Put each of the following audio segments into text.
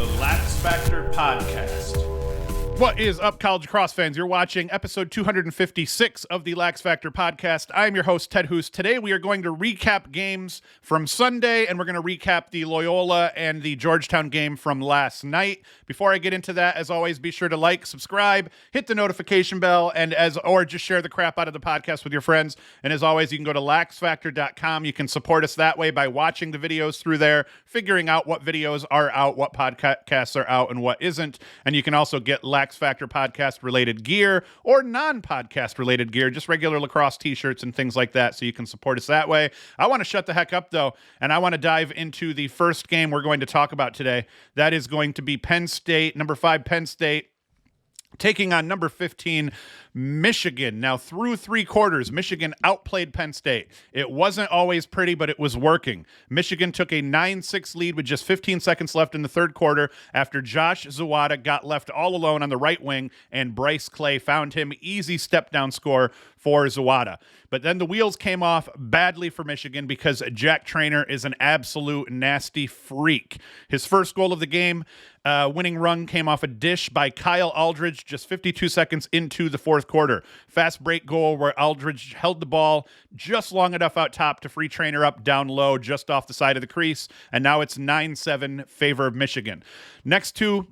the LaxFactor podcast. What is up, college lacrosse fans? You're watching episode 256 of the LaxFactor podcast. I'm your host, Ted Hoos. Today we are going to recap games from Sunday, and we're going to recap the Loyola and the Georgetown game from last night. Before I get into that, as always, be sure to like, subscribe, hit the notification bell, or just share the crap out of the podcast with your friends. And as always, you can go to LaxFactor.com. You can support us that way by watching the videos through there, figuring out what videos are out, what podcasts are out, and what isn't. And you can also get LaxFactor podcast related gear or non-podcast related gear, just regular lacrosse t-shirts and things like that, so you can support us that way. I want to shut the heck up though, and I want to dive into the first game we're going to talk about today. That is going to be Penn State, number 5 Penn State, taking on number 15, Michigan. Now, through 3 quarters, Michigan outplayed Penn State. It wasn't always pretty, but it was working. Michigan took a 9-6 lead with just 15 seconds left in the third quarter after Josh Zawada got left all alone on the right wing, and Bryce Clay found him. Easy step-down score for Zawada. But then the wheels came off badly for Michigan because Jack Traynor is an absolute nasty freak. His first goal of the game, winning run, came off a dish by Kyle Aldridge just 52 seconds into the fourth quarter. Fast break goal where Aldridge held the ball just long enough out top to free Traynor up down low just off the side of the crease, and now it's 9-7 favor of Michigan. Next two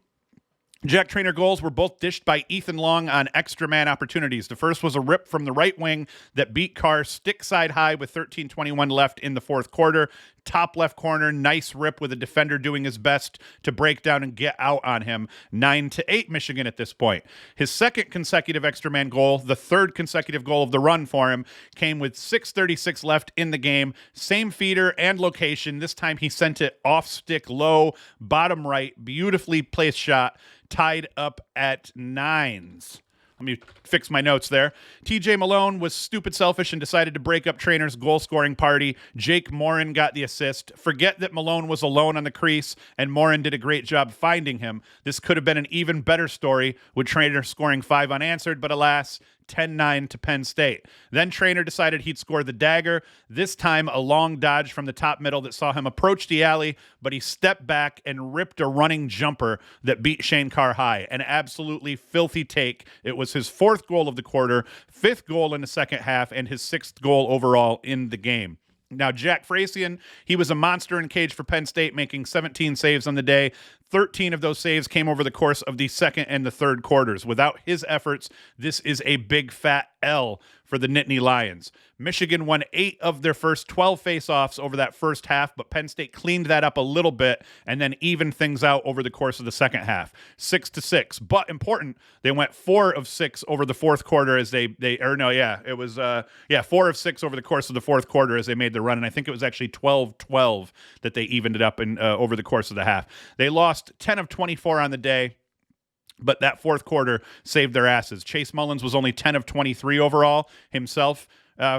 Jack Traynor goals were both dished by Ethan Long on extra man opportunities. The first was a rip from the right wing that beat Carr stick side high with 13:21 left in the fourth quarter. Top left corner, nice rip with a defender doing his best to break down and get out on him. 9-8 Michigan at this point. His second consecutive extra man goal, the third consecutive goal of the run for him, came with 6:36 left in the game. Same feeder and location. This time he sent it off stick low, bottom right, beautifully placed shot, tied up at 9s. Let me fix my notes there. TJ Malone was stupid selfish and decided to break up Traynor's goal-scoring party. Jake Morin got the assist. Forget that Malone was alone on the crease, and Morin did a great job finding him. This could have been an even better story, with Traynor scoring 5 unanswered, but alas, 10-9 to Penn State. Then Traynor decided he'd score the dagger, this time a long dodge from the top middle that saw him approach the alley, but he stepped back and ripped a running jumper that beat Shane Carr high. An absolutely filthy take. It was his 4th goal of the quarter, 5th goal in the second half, and his 6th goal overall in the game. Now, Jack Frasian, he was a monster in cage for Penn State, making 17 saves on the day. 13 of those saves came over the course of the second and the third quarters. Without his efforts, this is a big fat L for the Nittany Lions. Michigan won 8 of their first 12 face-offs over that first half, but Penn State cleaned that up a little bit and then evened things out over the course of the second half. 6-6. But important, they went 4 of 6 over the fourth quarter as it was 4 of 6 over the course of the fourth quarter as they made the run, and I think it was actually 12-12 that they evened it up in over the course of the half. They lost 10 of 24 on the day, but that fourth quarter saved their asses. Chase Mullins was only 10 of 23 overall himself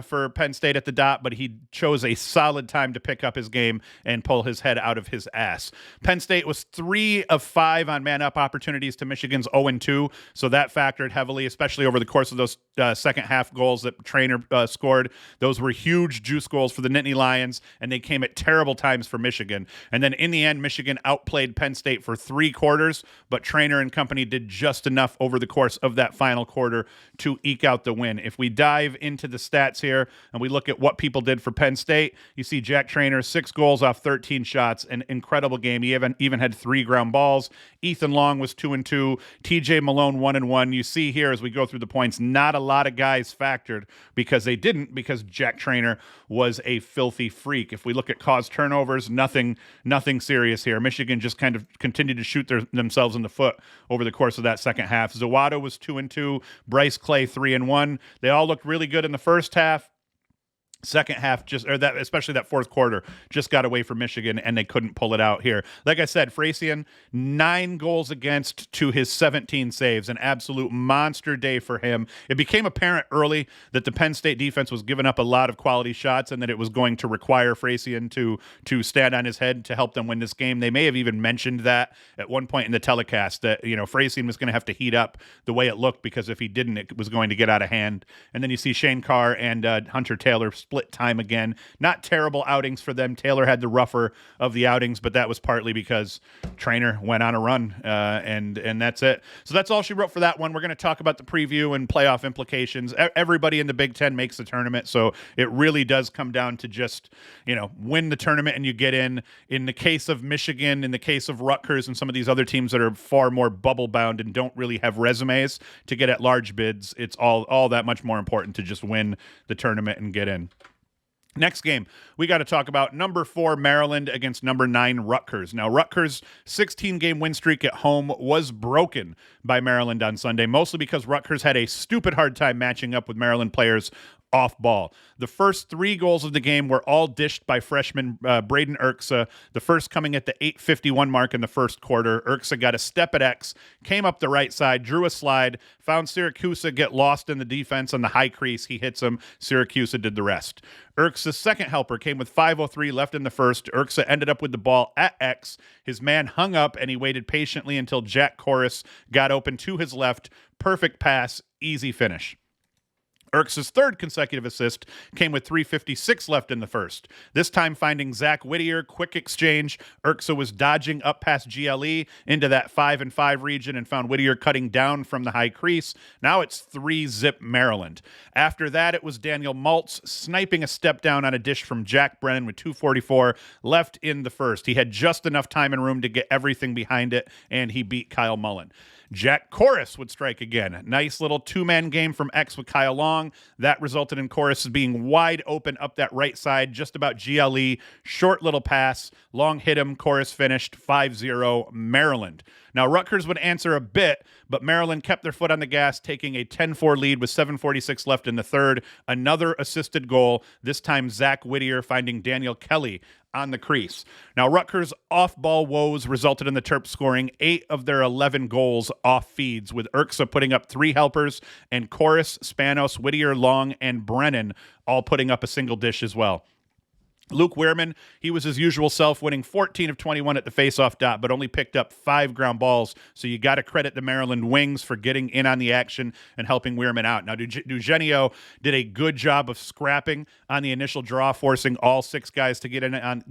for Penn State at the dot, but he chose a solid time to pick up his game and pull his head out of his ass. Penn State was 3 of 5 on man-up opportunities to Michigan's 0-2, so that factored heavily, especially over the course of those second half goals that Traynor scored. Those were huge juice goals for the Nittany Lions, and they came at terrible times for Michigan. And then in the end, Michigan outplayed Penn State for 3 quarters, but Traynor and company did just enough over the course of that final quarter to eke out the win. If we dive into the stats here and we look at what people did for Penn State, you see Jack Traynor, 6 goals off 13 shots, an incredible game. He even had 3 ground balls. Ethan Long was 2-2. TJ Malone 1-1. You see here as we go through the points, not a lot of guys factored because Jack Traynor was a filthy freak. If we look at caused turnovers, nothing serious here. Michigan just kind of continued to shoot themselves in the foot over the course of that second half. Zawada was 2-2. Bryce Clay 3-1. They all looked really good in the first half. Second half, especially that fourth quarter, just got away from Michigan, and they couldn't pull it out here. Like I said, Frasian, 9 goals against to his 17 saves, an absolute monster day for him. It became apparent early that the Penn State defense was giving up a lot of quality shots and that it was going to require Frasian to stand on his head to help them win this game. They may have even mentioned that at one point in the telecast that, Frasian was going to have to heat up the way it looked because if he didn't, it was going to get out of hand. And then you see Shane Carr and Hunter Taylor split time again. Not terrible outings for them. Taylor had the rougher of the outings, but that was partly because Trainer went on a run, and that's it. So that's all she wrote for that one. We're going to talk about the preview and playoff implications. Everybody in the Big Ten makes the tournament, so it really does come down to just, win the tournament and you get in. In the case of Michigan, in the case of Rutgers, and some of these other teams that are far more bubble bound and don't really have resumes to get at large bids, it's all that much more important to just win the tournament and get in. Next game, we got to talk about number 4 Maryland against number 9 Rutgers. Now, Rutgers' 16-game win streak at home was broken by Maryland on Sunday, mostly because Rutgers had a stupid hard time matching up with Maryland players off ball. The first 3 goals of the game were all dished by freshman Braden Erksa, the first coming at the 8:51 mark in the first quarter. Erksa got a step at X, came up the right side, drew a slide, found Syracuse get lost in the defense on the high crease. He hits him. Syracuse did the rest. Erksa's second helper came with 5:03 left in the first. Erksa ended up with the ball at X. His man hung up, and he waited patiently until Jack Corus got open to his left. Perfect pass, easy finish. Erksa's third consecutive assist came with 3:56 left in the first. This time finding Zach Whittier, quick exchange. Erksa was dodging up past GLE into that 5-5 region and found Whittier cutting down from the high crease. Now it's 3-zip Maryland. After that, it was Daniel Maltz sniping a step down on a dish from Jack Brennan with 2:44 left in the first. He had just enough time and room to get everything behind it, and he beat Kyle Mullen. Jack Corus would strike again. Nice little 2-man game from X with Kyle Long. That resulted in Corus being wide open up that right side, just about GLE. Short little pass. Long hit him. Corus finished 5-0 Maryland. Now, Rutgers would answer a bit, but Maryland kept their foot on the gas, taking a 10-4 lead with 7:46 left in the third. Another assisted goal, this time Zach Whittier finding Daniel Kelly on the crease. Now, Rutgers' off-ball woes resulted in the Terps scoring 8 of their 11 goals off feeds, with Erksa putting up 3 helpers, and Corus, Spanos, Whittier, Long, and Brennan all putting up a single dish as well. Luke Wehrman, he was his usual self, winning 14 of 21 at the faceoff dot, but only picked up 5 ground balls. So you got to credit the Maryland wings for getting in on the action and helping Wehrman out. Now, Eugenio did a good job of scrapping on the initial draw, forcing all 6 guys to get in on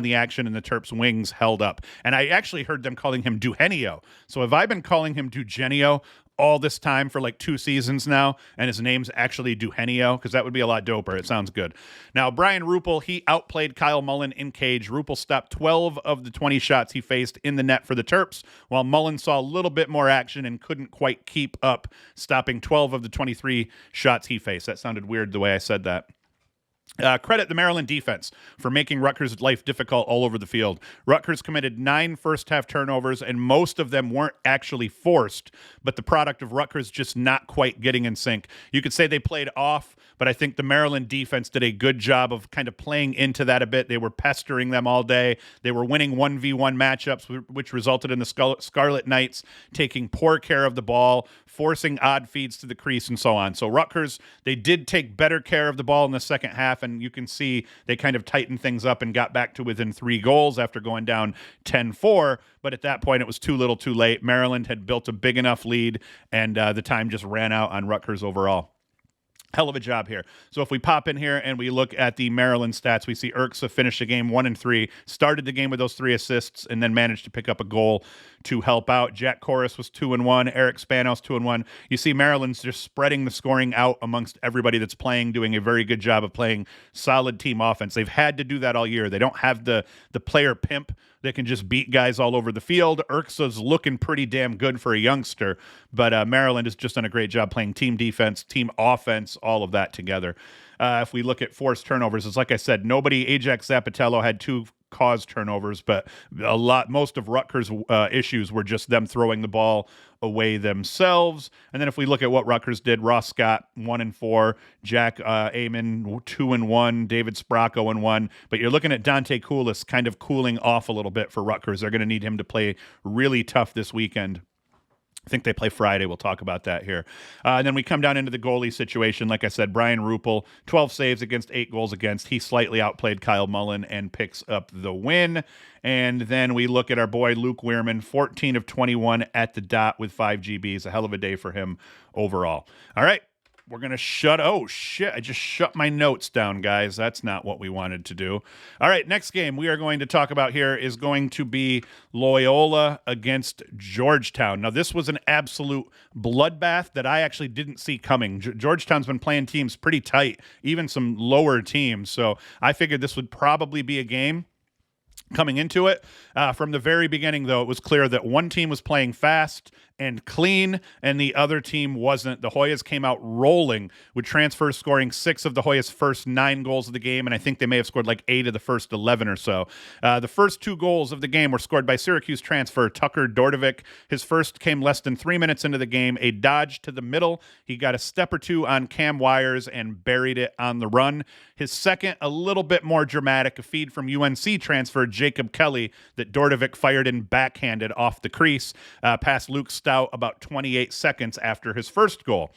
the action, and the Terps wings held up. And I actually heard them calling him Eugenio. So have I been calling him Eugenio all this time for like 2 seasons now, and his name's actually Eugenio? Because that would be a lot doper. It sounds good. Now, Brian Ruppel, he outplayed Kyle Mullen in cage. Ruppel stopped 12 of the 20 shots he faced in the net for the Terps, while Mullen saw a little bit more action and couldn't quite keep up, stopping 12 of the 23 shots he faced. That sounded weird the way I said that. Credit the Maryland defense for making Rutgers' life difficult all over the field. Rutgers committed 9 first-half turnovers, and most of them weren't actually forced, but the product of Rutgers just not quite getting in sync. You could say they played off, but I think the Maryland defense did a good job of kind of playing into that a bit. They were pestering them all day. They were winning 1v1 matchups, which resulted in the Scarlet Knights taking poor care of the ball, forcing odd feeds to the crease, and so on. So Rutgers, they did take better care of the ball in the second half, and you can see they kind of tightened things up and got back to within 3 goals after going down 10-4. But at that point, it was too little too late. Maryland had built a big enough lead, and the time just ran out on Rutgers overall. Hell of a job here. So if we pop in here and we look at the Maryland stats, we see Erksa finished the game 1-3, started the game with those 3 assists, and then managed to pick up a goal to help out. Jack Corus was 2-1, Eric Spanos 2-1. You see Maryland's just spreading the scoring out amongst everybody that's playing, doing a very good job of playing solid team offense. They've had to do that all year. They don't have the player pimp that can just beat guys all over the field. Erksa's looking pretty damn good for a youngster, but Maryland has just done a great job playing team defense, team offense, all of that together. If we look at forced turnovers, it's like I said, Ajax Zapatello had 2 caused turnovers, but most of Rutgers' issues were just them throwing the ball away themselves. And then if we look at what Rutgers did, Ross Scott 1-4, Jack Amon 2-1, David Spracco 1-1. But you're looking at Dante Koulis kind of cooling off a little bit for Rutgers. They're going to need him to play really tough this weekend. I think they play Friday. We'll talk about that here. And then we come down into the goalie situation. Like I said, Brian Ruppel, 12 saves against 8 goals against. He slightly outplayed Kyle Mullen and picks up the win. And then we look at our boy Luke Wehrman, 14 of 21 at the dot with 5 GBs. A hell of a day for him overall. All right. We're going to oh shit, I just shut my notes down, guys. That's not what we wanted to do. All right, next game we are going to talk about here is going to be Loyola against Georgetown. Now, this was an absolute bloodbath that I actually didn't see coming. Georgetown's been playing teams pretty tight, even some lower teams, so I figured this would probably be a game coming into it. From the very beginning, though, it was clear that one team was playing fast and clean, and the other team wasn't. The Hoyas came out rolling, with transfers scoring 6 of the Hoyas' first 9 goals of the game, and I think they may have scored like 8 of the first 11 or so. The first 2 goals of the game were scored by Syracuse transfer Tucker Dordovic. His first came less than 3 minutes into the game, a dodge to the middle. He got a step or two on Cam Wires and buried it on the run. His second, a little bit more dramatic, a feed from UNC transfer Jacob Kelly that Dordovic fired in backhanded off the crease past Luke Stout about 28 seconds after his first goal.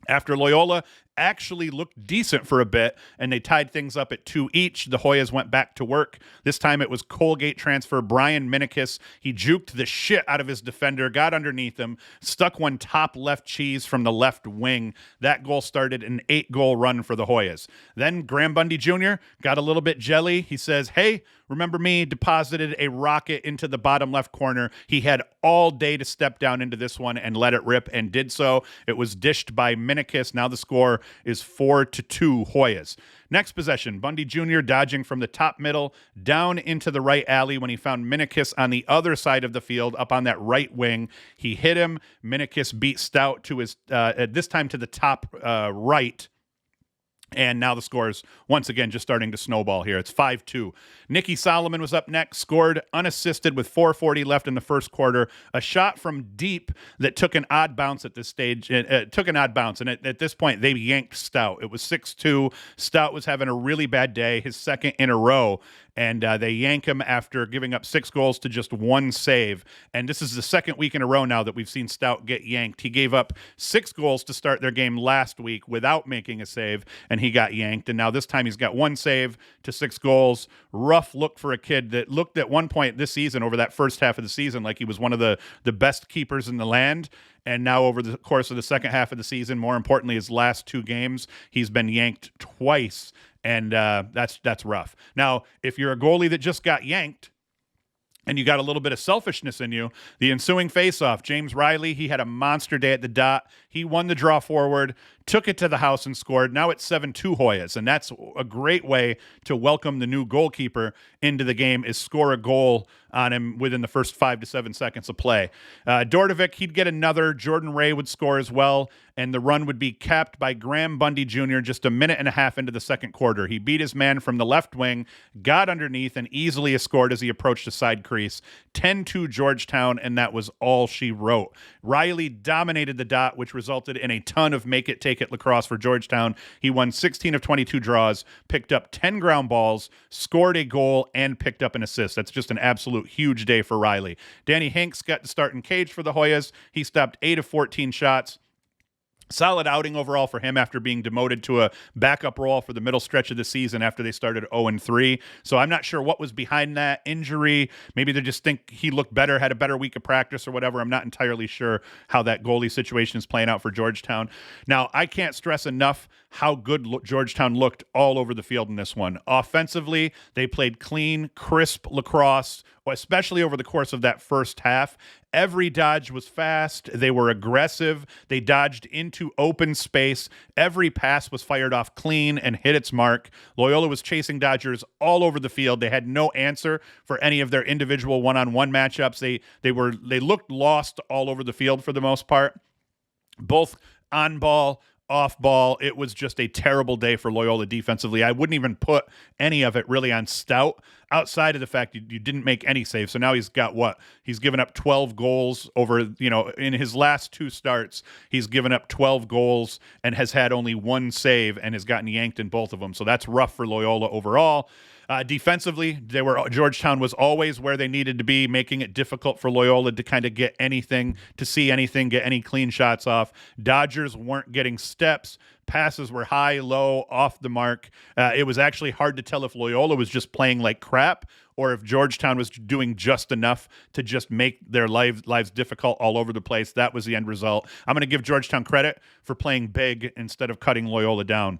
After Loyola actually looked decent for a bit, and they tied things up at 2 each, the Hoyas went back to work. This time it was Colgate transfer Brian Minikis. He juked the shit out of his defender, got underneath him, stuck one top left cheese from the left wing. That goal started an 8-goal run for the Hoyas. Then Graham Bundy Jr. got a little bit jelly. He says, hey, remember me? Deposited a rocket into the bottom left corner. He had all day to step down into this one and let it rip, and did so. It was dished by Minikis. Now the score is 4-2 Hoyas. Next possession, Bundy Jr. dodging from the top middle down into the right alley when he found Minikis on the other side of the field up on that right wing. He hit him. Minikis beat Stout to his, at this time to the top right. And now the score is once again just starting to snowball here. It's 5-2. Nicky Solomon was up next, scored unassisted with 4:40 left in the first quarter. A shot from deep that took an odd bounce at this stage. Took an odd bounce, and at this point, they yanked Stout. It was 6-2. Stout was having a really bad day, his second in a row, and they yank him after giving up 6 goals to just 1 save. And this is the second week in a row now that we've seen Stout get yanked. He gave up 6 goals to start their game last week without making a save, and he got yanked. And now this time he's got 1 save to 6 goals. Rough look for a kid that looked at one point this season, over that first half of the season, like he was one of the best keepers in the land. And now over the course of the second half of the season, more importantly, his last 2 games, he's been yanked twice. And that's rough. Now, if you're a goalie that just got yanked and you got a little bit of selfishness in you, the ensuing faceoff, James Riley, he had a monster day at the dot. He won the draw forward, took it to the house and scored. Now it's 7-2 Hoyas, and that's a great way to welcome the new goalkeeper into the game, is score a goal on him within the first 5 to 7 seconds of play. Dordovic, he'd get another. Jordan Ray would score as well, and the run would be capped by Graham Bundy Jr. just a minute and a half into the second quarter. He beat his man from the left wing, got underneath, and easily scored as he approached the side crease. 10-2 Georgetown, and that was all she wrote. Riley dominated the dot, which resulted in a ton of make-it-take-it lacrosse for Georgetown. He won 16 of 22 draws, picked up 10 ground balls, scored a goal, and picked up an assist. That's just an absolute huge day for Riley. Danny Hanks got to start in cage for the Hoyas. He stopped 8 of 14 shots. Solid outing overall for him after being demoted to a backup role for the middle stretch of the season after they started 0-3. So I'm not sure what was behind that injury. Maybe they just think he looked better, had a better week of practice or whatever. I'm not entirely sure how that goalie situation is playing out for Georgetown. Now, I can't stress enough how good Georgetown looked all over the field in this one. Offensively, they played clean, crisp lacrosse, especially over the course of that first half. Every dodge was fast. They were aggressive. They dodged into open space. Every pass was fired off clean and hit its mark. Loyola was chasing Dodgers all over the field. They had no answer for any of their individual one-on-one matchups. They looked lost all over the field for the most part, both on ball, off ball. It was just a terrible day for Loyola defensively. I wouldn't even put any of it really on Stout, outside of the fact you didn't make any saves. So now he's got what? He's given up 12 goals over, in his last 2 starts, he's given up 12 goals and has had only 1 save and has gotten yanked in both of them. So that's rough for Loyola overall. Defensively, Georgetown was always where they needed to be, making it difficult for Loyola to kind of get anything, to see anything, get any clean shots off. Dodgers weren't getting steps. Passes were high, low, off the mark. It was actually hard to tell if Loyola was just playing like crap or if Georgetown was doing just enough to just make their lives difficult all over the place. That was the end result. I'm going to give Georgetown credit for playing big instead of cutting Loyola down.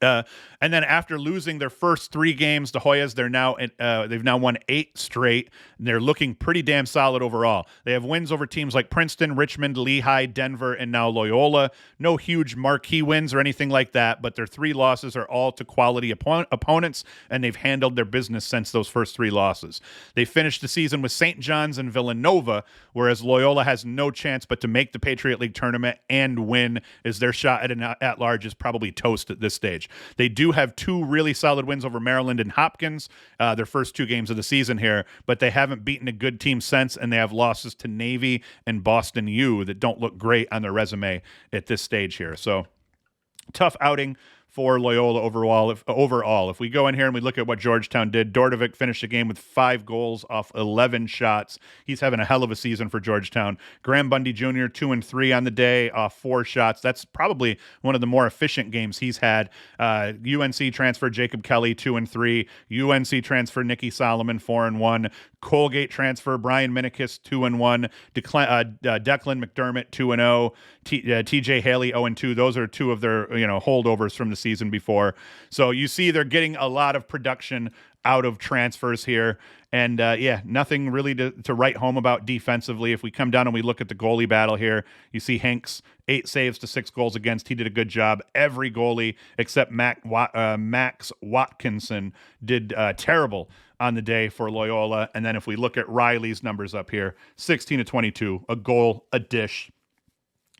And then after losing their first 3 games, the Hoyas, they've now won 8 straight, and they're looking pretty damn solid overall. They have wins over teams like Princeton, Richmond, Lehigh, Denver, and now Loyola. No huge marquee wins or anything like that, but their 3 losses are all to quality opponents, and they've handled their business since those first 3 losses. They finished the season with St. John's and Villanova, whereas Loyola has no chance but to make the Patriot League tournament and win, as their shot at an at-large is probably toast at this stage. They do have 2 really solid wins over Maryland and Hopkins, their first 2 games of the season here, but they haven't beaten a good team since, and they have losses to Navy and Boston U that don't look great on their resume at this stage here. So tough outing for Loyola overall. If we go in here and we look at what Georgetown did, Dordovic finished the game with 5 goals off 11 shots. He's having a hell of a season for Georgetown. Graham Bundy Jr., 2 and 3 on the day off 4 shots. That's probably one of the more efficient games he's had. UNC transfer Jacob Kelly, 2 and 3. UNC transfer Nicky Solomon, 4 and 1. Colgate transfer Brian Minikis, 2 and 1. Declan McDermott, 2 and 0. TJ Haley, 0 and 2. Those are 2 of their holdovers from the season before. So you see they're getting a lot of production out of transfers here. And nothing really to write home about defensively. If we come down and we look at the goalie battle here, you see Hanks, 8 saves to 6 goals against. He did a good job. Every goalie except Max Watkinson did terrible on the day for Loyola. And then if we look at Riley's numbers up here, 16 to 22, a goal, a dish,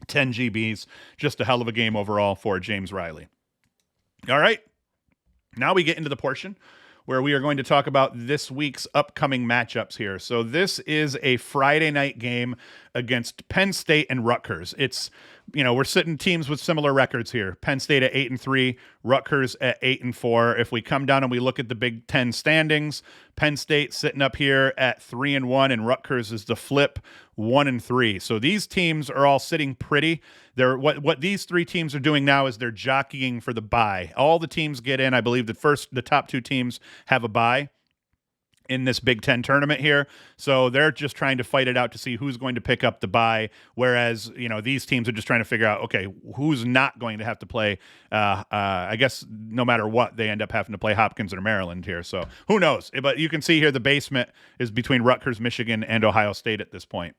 10 GBs, just a hell of a game overall for James Riley. All right, now we get into the portion where we are going to talk about this week's upcoming matchups here. So this is a Friday night game against Penn State and Rutgers. It's, we're sitting teams with similar records here. Penn State at 8 and 3, Rutgers at 8 and 4. If we come down and we look at the Big Ten standings, Penn State sitting up here at 3 and 1, and Rutgers is the flip, 1 and 3. So these teams are all sitting pretty. What these 3 teams are doing now is they're jockeying for the bye. All the teams get in. I believe the top 2 teams have a bye in this Big Ten tournament here. So they're just trying to fight it out to see who's going to pick up the bye. Whereas, these teams are just trying to figure out, okay, who's not going to have to play. I guess no matter what, they end up having to play Hopkins or Maryland here. So who knows? But you can see here the basement is between Rutgers, Michigan, and Ohio State at this point.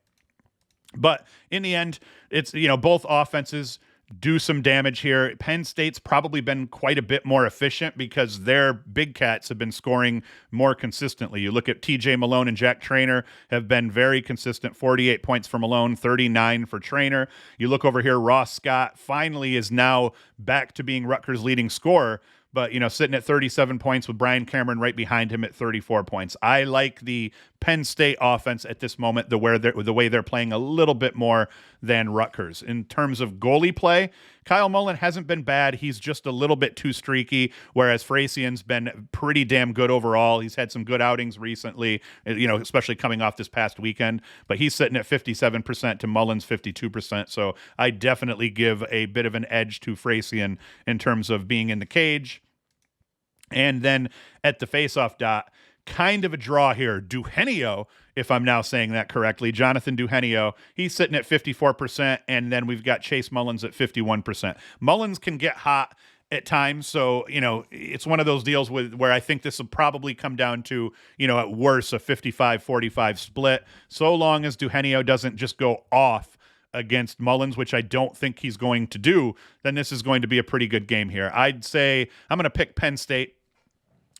But in the end, it's, both offenses do some damage here. Penn State's probably been quite a bit more efficient because their big cats have been scoring more consistently. You look at TJ Malone and Jack Traynor have been very consistent, 48 points for Malone, 39 for Traynor. You look over here, Ross Scott finally is now back to being Rutgers' leading scorer, but, sitting at 37 points with Brian Cameron right behind him at 34 points. I like the Penn State offense at this moment, the way they're playing a little bit more than Rutgers. In terms of goalie play, Kyle Mullen hasn't been bad. He's just a little bit too streaky, whereas Frasian's been pretty damn good overall. He's had some good outings recently, especially coming off this past weekend, but he's sitting at 57% to Mullen's 52%. So I definitely give a bit of an edge to Frasian in terms of being in the cage. And then at the faceoff dot, kind of a draw here. Duhenio, if I'm now saying that correctly, Jonathan Duhenio, he's sitting at 54%, and then we've got Chase Mullins at 51%. Mullins can get hot at times, so, it's one of those deals where I think this will probably come down to, at worst, a 55-45 split, so long as Duhenio doesn't just go off against Mullins, which I don't think he's going to do, then this is going to be a pretty good game here. I'd say I'm going to pick Penn State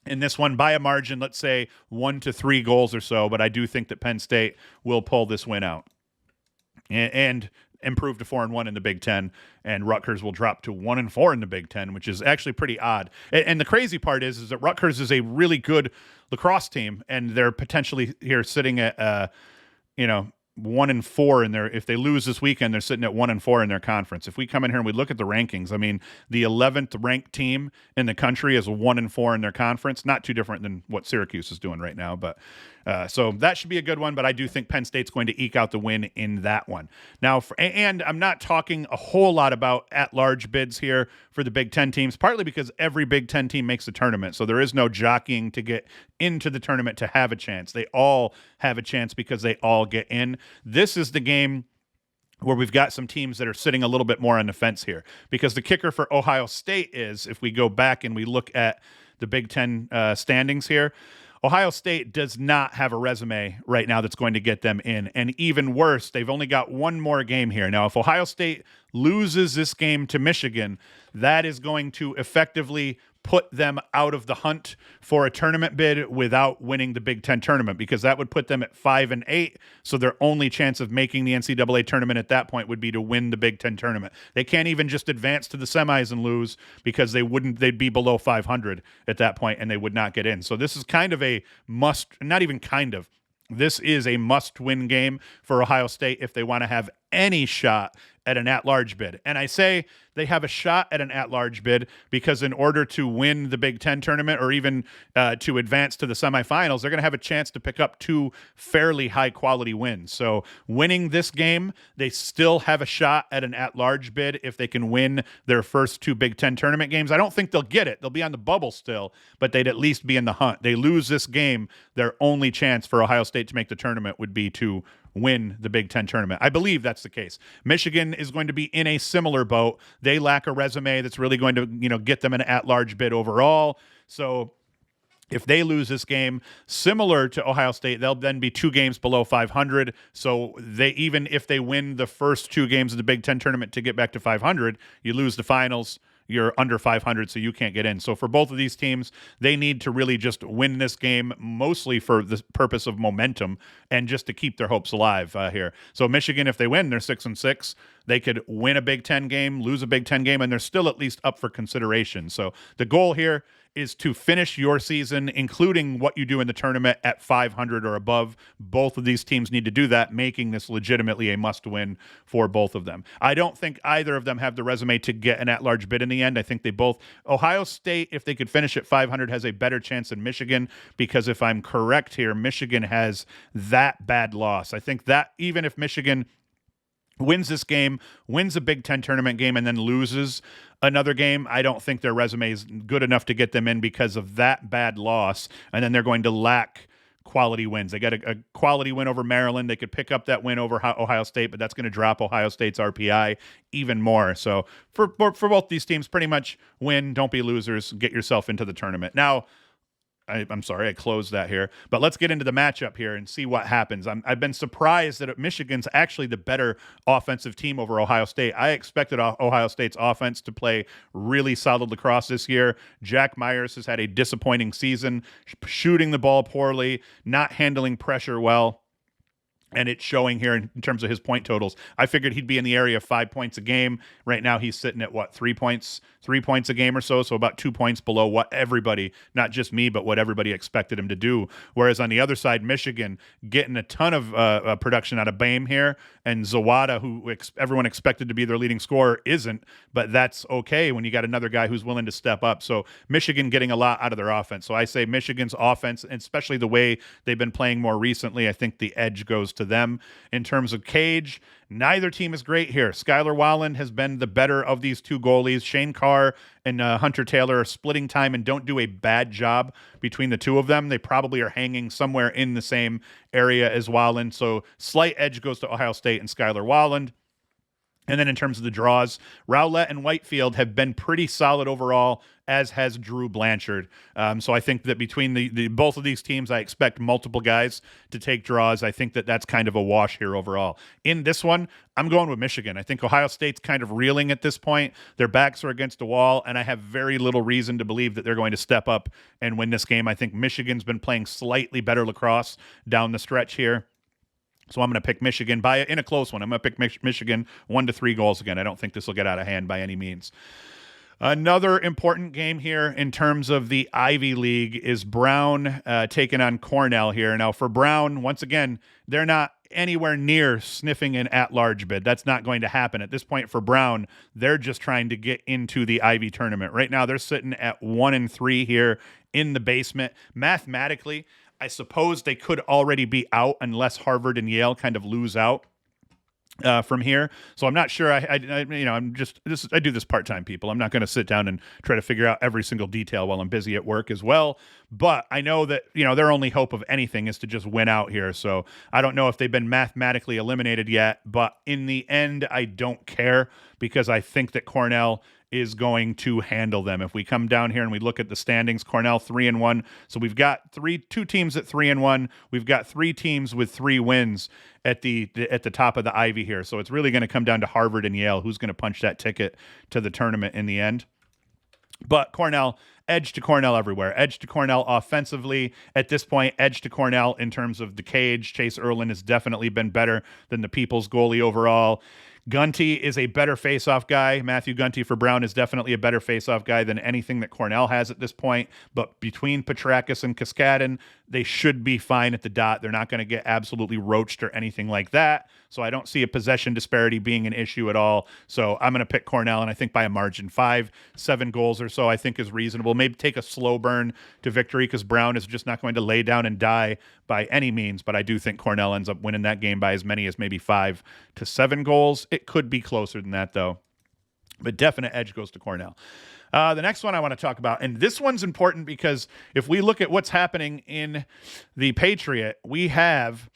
in this one by a margin, let's say 1 to 3 goals or so, but I do think that Penn State will pull this win out and improve to 4 and 1 in the Big Ten, and Rutgers will drop to 1 and 4 in the Big Ten, which is actually pretty odd. And the crazy part is that Rutgers is a really good lacrosse team, and they're potentially here sitting at 1-4 in their. If they lose this weekend, they're sitting at 1-4 in their conference. If we come in here and we look at the rankings, I mean, the 11th ranked team in the country is 1-4 in their conference. Not too different than what Syracuse is doing right now, but so that should be a good one. But I do think Penn State's going to eke out the win in that one. Now, and I'm not talking a whole lot about at-large bids here for the Big Ten teams, partly because every Big Ten team makes the tournament, so there is no jockeying to get into the tournament to have a chance. They all have a chance because they all get in. This is the game where we've got some teams that are sitting a little bit more on the fence here, because the kicker for Ohio State is, if we go back and we look at the Big Ten standings here, Ohio State does not have a resume right now that's going to get them in. And even worse, they've only got one more game here. Now, if Ohio State loses this game to Michigan, that is going to effectively put them out of the hunt for a tournament bid without winning the Big Ten tournament, because that would put them at 5-8. So their only chance of making the NCAA tournament at that point would be to win the Big Ten tournament. They can't even just advance to the semis and lose, because they'd be below 500 at that point and they would not get in. So this is kind of a this is a must-win game for Ohio State if they want to have any shot at an at-large bid. And I say they have a shot at an at-large bid because in order to win the Big Ten tournament, or even to advance to the semifinals, they're going to have a chance to pick up 2 fairly high-quality wins. So winning this game, they still have a shot at an at-large bid if they can win their first 2 Big Ten tournament games. I don't think they'll get it. They'll be on the bubble still, but they'd at least be in the hunt. They lose this game, their only chance for Ohio State to make the tournament would be to win the Big Ten tournament. I believe that's the case. Michigan is going to be in a similar boat. They lack a resume that's really going to, get them an at-large bid overall. So if they lose this game, similar to Ohio State, they'll then be 2 games below 500. So even if they win the first 2 games of the Big Ten tournament to get back to 500, you lose the finals, you're under 500, so you can't get in. So for both of these teams, they need to really just win this game, mostly for the purpose of momentum and just to keep their hopes alive here. So Michigan, if they win, they're 6-6. They could win a Big Ten game, lose a Big Ten game, and they're still at least up for consideration. So the goal here is to finish your season, including what you do in the tournament, at 500 or above. Both of these teams need to do that, making this legitimately a must-win for both of them. I don't think either of them have the resume to get an at-large bid in the end. I think they both... Ohio State, if they could finish at 500, has a better chance than Michigan, because if I'm correct here, Michigan has that bad loss. I think that even if Michigan wins this game, wins a Big Ten tournament game, and then loses another game, I don't think their resume is good enough to get them in because of that bad loss, and then they're going to lack quality wins. They got a quality win over Maryland. They could pick up that win over Ohio State, but that's going to drop Ohio State's RPI even more. So for both these teams, pretty much win, don't be losers, get yourself into the tournament. Now, I'm sorry, I closed that here. But let's get into the matchup here and see what happens. I've been surprised that Michigan's actually the better offensive team over Ohio State. I expected Ohio State's offense to play really solid lacrosse this year. Jack Myers has had a disappointing season, shooting the ball poorly, not handling pressure well. And it's showing here in terms of his point totals. I figured he'd be in the area of 5 points a game. Right now, he's sitting at 3 points a game or so. So about 2 points below what everybody, not just me, but what everybody expected him to do. Whereas on the other side, Michigan getting a ton of production out of Bame here, and Zawada, who everyone expected to be their leading scorer, isn't. But that's okay when you got another guy who's willing to step up. So Michigan getting a lot out of their offense. So I say Michigan's offense, and especially the way they've been playing more recently, I think the edge goes to them. In terms of cage, neither team is great here. Skylar Wallen has been the better of these 2 goalies. Shane Carr and Hunter Taylor are splitting time and don't do a bad job between the 2 of them. They probably are hanging somewhere in the same area as Wallen. So slight edge goes to Ohio State and Skylar Wallen. And then in terms of the draws, Rowlett and Whitefield have been pretty solid overall, as has Drew Blanchard. So I think that between the both of these teams, I expect multiple guys to take draws. I think that that's kind of a wash here overall. In this one, I'm going with Michigan. I think Ohio State's kind of reeling at this point. Their backs are against the wall, and I have very little reason to believe that they're going to step up and win this game. I think Michigan's been playing slightly better lacrosse down the stretch here. So I'm going to pick Michigan in a close one. I'm going to pick Michigan 1-3 goals again. I don't think this will get out of hand by any means. Another important game here in terms of the Ivy League is Brown taking on Cornell here. Now, for Brown, once again, they're not anywhere near sniffing an at-large bid. That's not going to happen. At this point for Brown, they're just trying to get into the Ivy tournament. Right now, they're sitting at 1-3 here in the basement. Mathematically, I suppose they could already be out unless Harvard and Yale kind of lose out from here. So I'm not sure. I do this part-time, people. I'm not going to sit down and try to figure out every single detail while I'm busy at work as well. But I know that, their only hope of anything is to just win out here. So I don't know if they've been mathematically eliminated yet, but in the end, I don't care because I think that Cornell is going to handle them. If we come down here and we look at the standings, Cornell 3-1. So we've got two teams at 3-1. We've got 3 teams with 3 wins at the top of the Ivy here. So it's really going to come down to Harvard and Yale, who's going to punch that ticket to the tournament in the end. But Cornell, edge to Cornell everywhere. Edge to Cornell offensively. At this point, edge to Cornell in terms of the cage. Chase Erlin has definitely been better than the People's goalie overall. Gunty is a better face-off guy. Matthew Gunty for Brown is definitely a better face-off guy than anything that Cornell has at this point. But between Petrakis and Kaskadin, they should be fine at the dot. They're not going to get absolutely roached or anything like that. So I don't see a possession disparity being an issue at all. So I'm going to pick Cornell, and I think by a margin, 5-7 goals or so I think is reasonable. Maybe take a slow burn to victory because Brown is just not going to lay down and die by any means. But I do think Cornell ends up winning that game by as many as maybe 5-7 goals. It could be closer than that, though. But definite edge goes to Cornell. The next one I want to talk about, and this one's important because if we look at what's happening in the Patriot, we have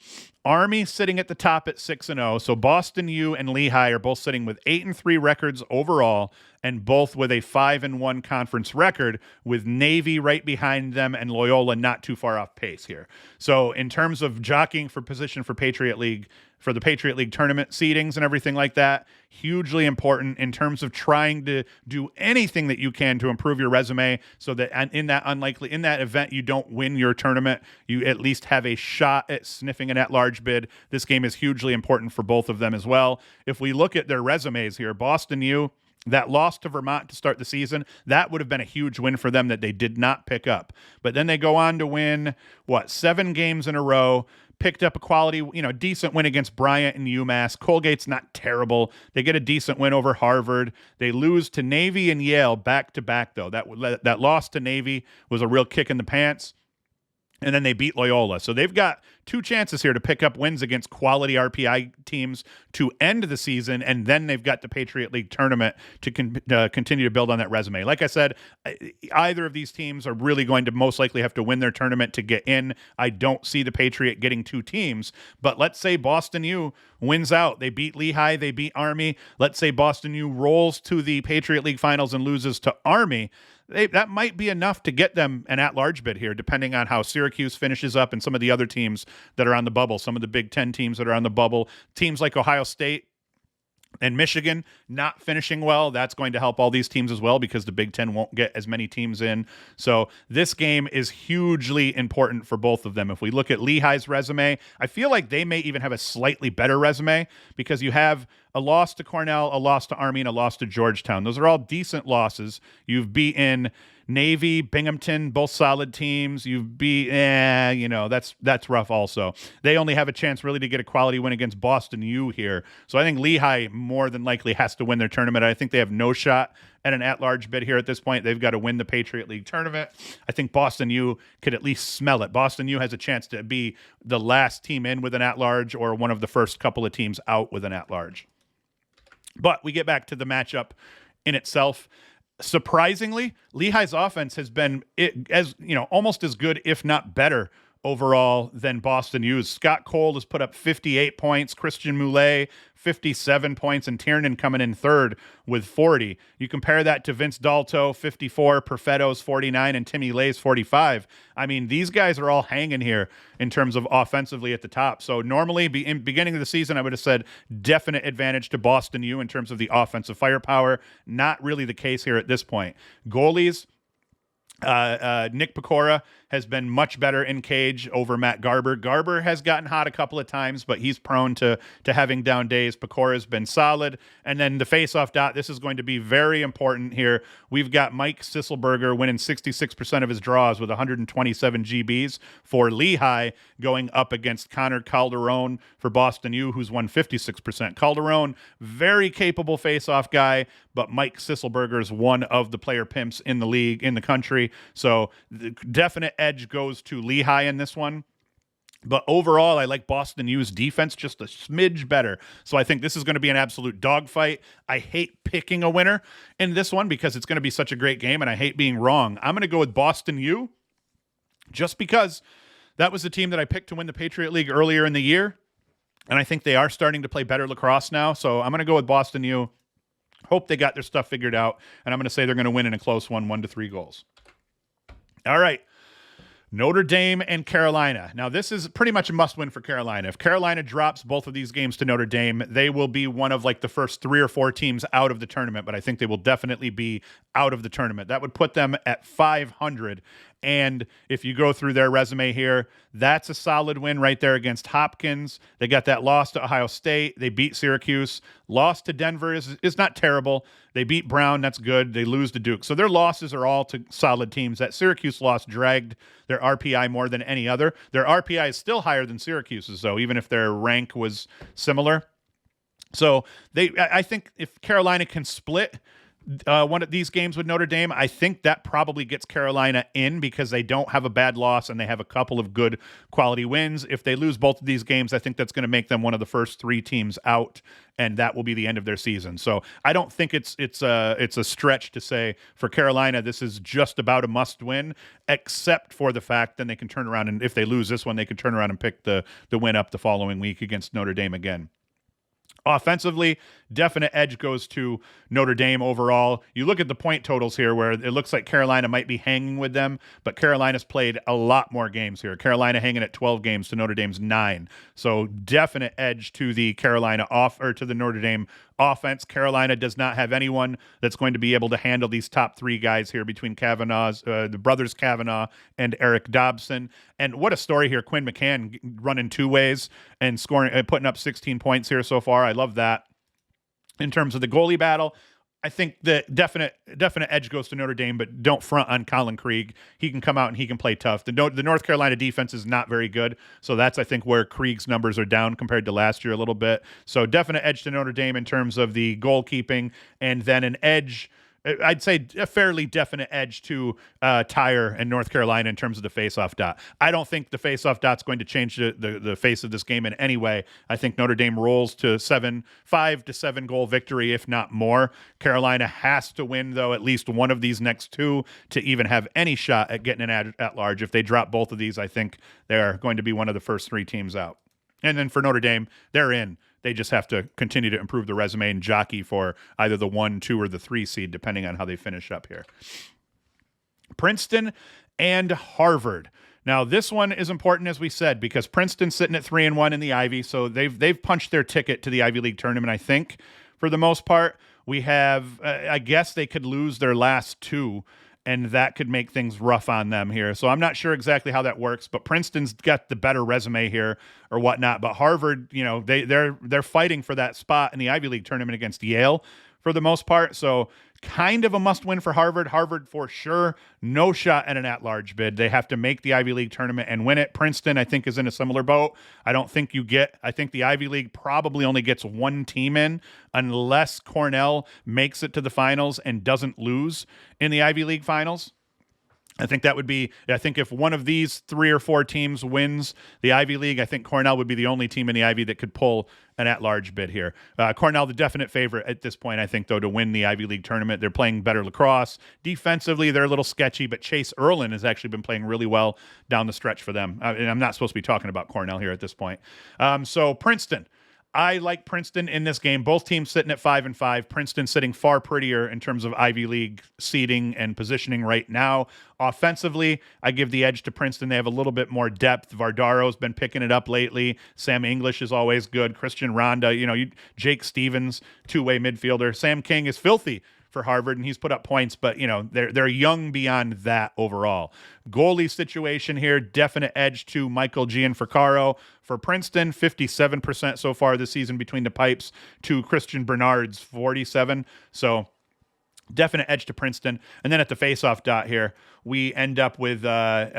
Army sitting at the top at 6-0. So Boston U and Lehigh are both sitting with 8-3 records overall, and both with a 5-1 conference record, with Navy right behind them and Loyola not too far off pace here. So in terms of jockeying for position for the Patriot League tournament seedings and everything like that, hugely important in terms of trying to do anything that you can to improve your resume so that in that event you don't win your tournament, you at least have a shot at sniffing an at-large bid. This game is hugely important for both of them as well. If we look at their resumes here, Boston U, that loss to Vermont to start the season, that would have been a huge win for them that they did not pick up. But then they go on to win, 7 games in a row, picked up a quality, decent win against Bryant and UMass. Colgate's not terrible. They get a decent win over Harvard. They lose to Navy and Yale back-to-back, though. That loss to Navy was a real kick in the pants. And then they beat Loyola. So they've got 2 chances here to pick up wins against quality RPI teams to end the season, and then they've got the Patriot League tournament to continue to build on that resume. Like I said, either of these teams are really going to most likely have to win their tournament to get in. I don't see the Patriot getting 2 teams, but let's say Boston U wins out. They beat Lehigh, they beat Army. Let's say Boston U rolls to the Patriot League finals and loses to Army. That might be enough to get them an at-large bid here, depending on how Syracuse finishes up and some of the other teams that are on the bubble, some of the Big Ten teams that are on the bubble. Teams like Ohio State and Michigan not finishing well, that's going to help all these teams as well because the Big Ten won't get as many teams in. So this game is hugely important for both of them. If we look at Lehigh's resume, I feel like they may even have a slightly better resume because you have a loss to Cornell, a loss to Army, and a loss to Georgetown. Those are all decent losses. You've beaten Navy, Binghamton, both solid teams. You've beat, that's rough also. They only have a chance really to get a quality win against Boston U here. So I think Lehigh more than likely has to win their tournament. I think they have no shot at an at-large bid here at this point. They've got to win the Patriot League tournament. I think Boston U could at least smell it. Boston U has a chance to be the last team in with an at-large or one of the first couple of teams out with an at-large. But we get back to the matchup in itself. Surprisingly, Lehigh's offense has been almost as good, if not better, overall than Boston U's. Scott Cole has put up 58 points, Christian Moulet 57 points, and Tiernan coming in third with 40. You compare that to Vince Dalto, 54, Perfetto's 49, and Timmy Lay's 45. I mean, these guys are all hanging here in terms of offensively at the top. So normally, in beginning of the season, I would have said definite advantage to Boston U in terms of the offensive firepower. Not really the case here at this point. Goalies, Nick Pecora has been much better in cage over Matt Garber. Garber has gotten hot a couple of times, but he's prone to having down days. Pecora's been solid. And then the face-off dot, this is going to be very important here. We've got Mike Sisselberger winning 66% of his draws with 127 GBs for Lehigh, going up against Connor Calderon for Boston U, who's won 56%. Calderon, very capable face-off guy, but Mike Sisselberger is one of the player pimps in the league, in the country. So the definite edge goes to Lehigh in this one. But overall, I like Boston U's defense just a smidge better. So I think this is going to be an absolute dogfight. I hate picking a winner in this one because it's going to be such a great game, and I hate being wrong. I'm going to go with Boston U just because that was the team that I picked to win the Patriot League earlier in the year, and I think they are starting to play better lacrosse now. So I'm going to go with Boston U. Hope they got their stuff figured out, and I'm going to say they're going to win in a close one, 1-3 goals. All right. Notre Dame and Carolina. Now, this is pretty much a must-win for Carolina. If Carolina drops both of these games to Notre Dame, they will be one of like the first 3 or 4 teams out of the tournament, but I think they will definitely be out of the tournament. That would put them at 500. And if you go through their resume here, that's a solid win right there against Hopkins. They got that loss to Ohio State. They beat Syracuse. Loss to Denver is not terrible. They beat Brown. That's good. They lose to Duke. So their losses are all to solid teams. That Syracuse loss dragged their RPI more than any other. Their RPI is still higher than Syracuse's, though, even if their rank was similar. So I think if Carolina can split one of these games with Notre Dame, I think that probably gets Carolina in because they don't have a bad loss and they have a couple of good quality wins. If they lose both of these games, I think that's going to make them one of the first 3 teams out, and that will be the end of their season. So I don't think it's a stretch to say for Carolina this is just about a must win, except for the fact then they can turn around, and if they lose this one, they can turn around and pick the win up the following week against Notre Dame again. Offensively, definite edge goes to Notre Dame overall. You look at the point totals here where it looks like Carolina might be hanging with them, but Carolina's played a lot more games here. Carolina hanging at 12 games to Notre Dame's 9. So definite edge to the to the Notre Dame offense. Carolina does not have anyone that's going to be able to handle these top 3 guys here between the brothers Kavanaugh and Eric Dobson. And what a story here. Quinn McCann running 2 ways and scoring, putting up 16 points here so far. I love that. In terms of the goalie battle, I think the definite edge goes to Notre Dame, but don't front on Colin Krieg. He can come out and he can play tough. The North Carolina defense is not very good, so that's, I think, where Krieg's numbers are down compared to last year a little bit. So definite edge to Notre Dame in terms of the goalkeeping, and then an edge, I'd say a fairly definite edge to Tyre and North Carolina in terms of the face-off dot. I don't think the face-off dot's going to change the face of this game in any way. I think Notre Dame rolls to 5 to 7 goal victory, if not more. Carolina has to win, though, at least one of these next 2 to even have any shot at getting an at large. If they drop both of these, I think they're going to be one of the first 3 teams out. And then for Notre Dame, they're in. They just have to continue to improve the resume and jockey for either the 1, 2, or the 3 seed, depending on how they finish up here. Princeton and Harvard. Now, this one is important, as we said, because Princeton's sitting at 3-1 in the Ivy, so they've punched their ticket to the Ivy League tournament, I think, for the most part. We have, I guess they could lose their last 2, and that could make things rough on them here. So I'm not sure exactly how that works, but Princeton's got the better resume here or whatnot. But Harvard, they're fighting for that spot in the Ivy League tournament against Yale for the most part. So kind of a must-win for Harvard. Harvard, for sure, no shot at an at-large bid. They have to make the Ivy League tournament and win it. Princeton, I think, is in a similar boat. I think the Ivy League probably only gets 1 team in unless Cornell makes it to the finals and doesn't lose in the Ivy League finals. I think if one of these 3 or 4 teams wins the Ivy League, I think Cornell would be the only team in the Ivy that could pull an at-large bid here. Cornell, the definite favorite at this point, I think, though, to win the Ivy League tournament. They're playing better lacrosse. Defensively, they're a little sketchy, but Chase Erlin has actually been playing really well down the stretch for them. And I'm not supposed to be talking about Cornell here at this point. So Princeton. I like Princeton in this game. Both teams sitting at 5-5. Princeton sitting far prettier in terms of Ivy League seeding and positioning right now. Offensively, I give the edge to Princeton. They have a little bit more depth. Vardaro's been picking it up lately. Sam English is always good. Christian Ronda, Jake Stevens, 2-way midfielder. Sam King is filthy for Harvard, and he's put up points, but they're young beyond that overall. Goalie situation here, definite edge to Michael Gianfrancaro for Princeton, 57% so far this season between the pipes to Christian Bernard's 47. So definite edge to Princeton. And then at the face-off dot here, we end up with that's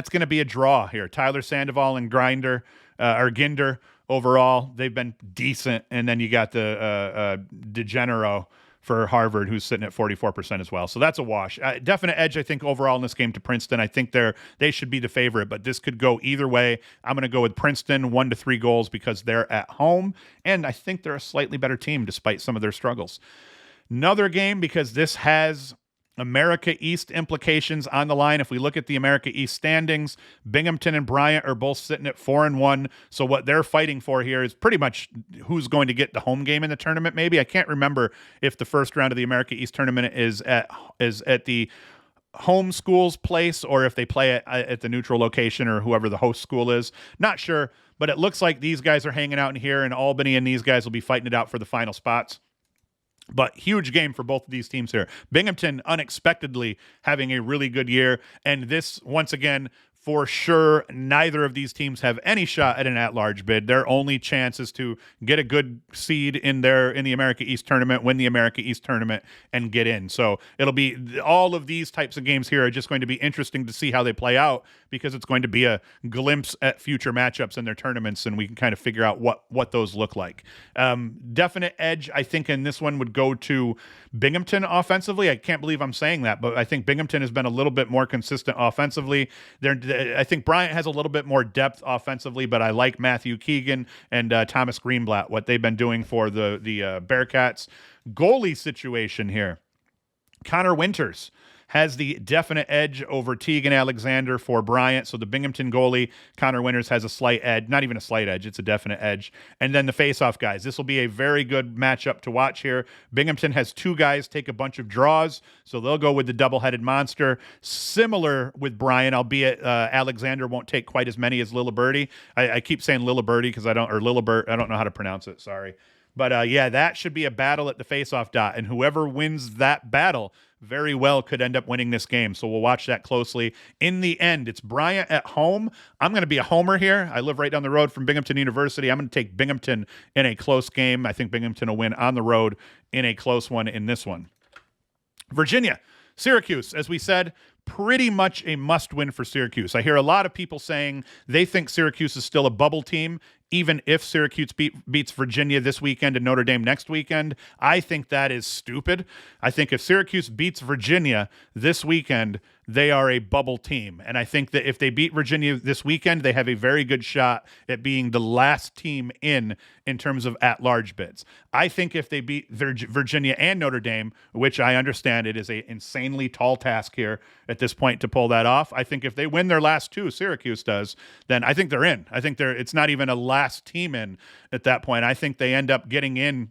going to be a draw here. Tyler Sandoval and Ginder overall, they've been decent. And then you got the DeGenero for Harvard, who's sitting at 44% as well. So that's a wash. Definite edge, I think, overall in this game to Princeton. I think they should be the favorite, but this could go either way. I'm going to go with Princeton 1 to 3 goals because they're at home, and I think they're a slightly better team despite some of their struggles. Another game, because this has America East implications on the line. If we look at the America East standings, Binghamton and Bryant are both sitting at 4-1. So what they're fighting for here is pretty much who's going to get the home game in the tournament. Maybe I can't remember if the first round of the America East tournament is at the home school's place or if they play at the neutral location or whoever the host school is. Not sure, but it looks like these guys are hanging out in here, and Albany and these guys will be fighting it out for the final spots. But huge game for both of these teams here. Binghamton unexpectedly having a really good year. And this, once again, for sure, neither of these teams have any shot at an at-large bid. Their only chance is to get a good seed in the America East tournament, win the America East tournament, and get in. So it'll be all of these types of games here are just going to be interesting to see how they play out, because it's going to be a glimpse at future matchups in their tournaments, and we can kind of figure out what those look like. Definite edge, I think, in this one would go to Binghamton offensively. I can't believe I'm saying that, but I think Binghamton has been a little bit more consistent offensively. I think Bryant has a little bit more depth offensively, but I like Matthew Keegan and Thomas Greenblatt, what they've been doing for the Bearcats. Goalie situation here. Connor Winters has the definite edge over Teagan Alexander for Bryant. So the Binghamton goalie, Connor Winters, has a slight edge. Not even a slight edge, it's a definite edge. And then the face-off guys. This will be a very good matchup to watch here. Binghamton has 2 guys take a bunch of draws, so they'll go with the double-headed monster. Similar with Bryant, albeit Alexander won't take quite as many as Liliberti. I keep saying Liliberti because Lilibert, I don't know how to pronounce it, sorry. But that should be a battle at the face-off dot, and whoever wins that battle very well could end up winning this game. So we'll watch that closely. In the end, it's Bryant at home. I'm going to be a homer here. I live right down the road from Binghamton University. I'm going to take Binghamton in a close game. I think Binghamton will win on the road in a close one in this one. Virginia, Syracuse, as we said, pretty much a must-win for Syracuse. I hear a lot of people saying they think Syracuse is still a bubble team, even if Syracuse beats Virginia this weekend and Notre Dame next weekend. I think that is stupid. I think if Syracuse beats Virginia this weekend, they are a bubble team. And I think that if they beat Virginia this weekend, they have a very good shot at being the last team in terms of at-large bids. I think if they beat Virginia and Notre Dame, which I understand it is an insanely tall task here at this point to pull that off, I think if they win their last 2, Syracuse does, then I think they're in. I think it's not even a last team in at that point. I think they end up getting in,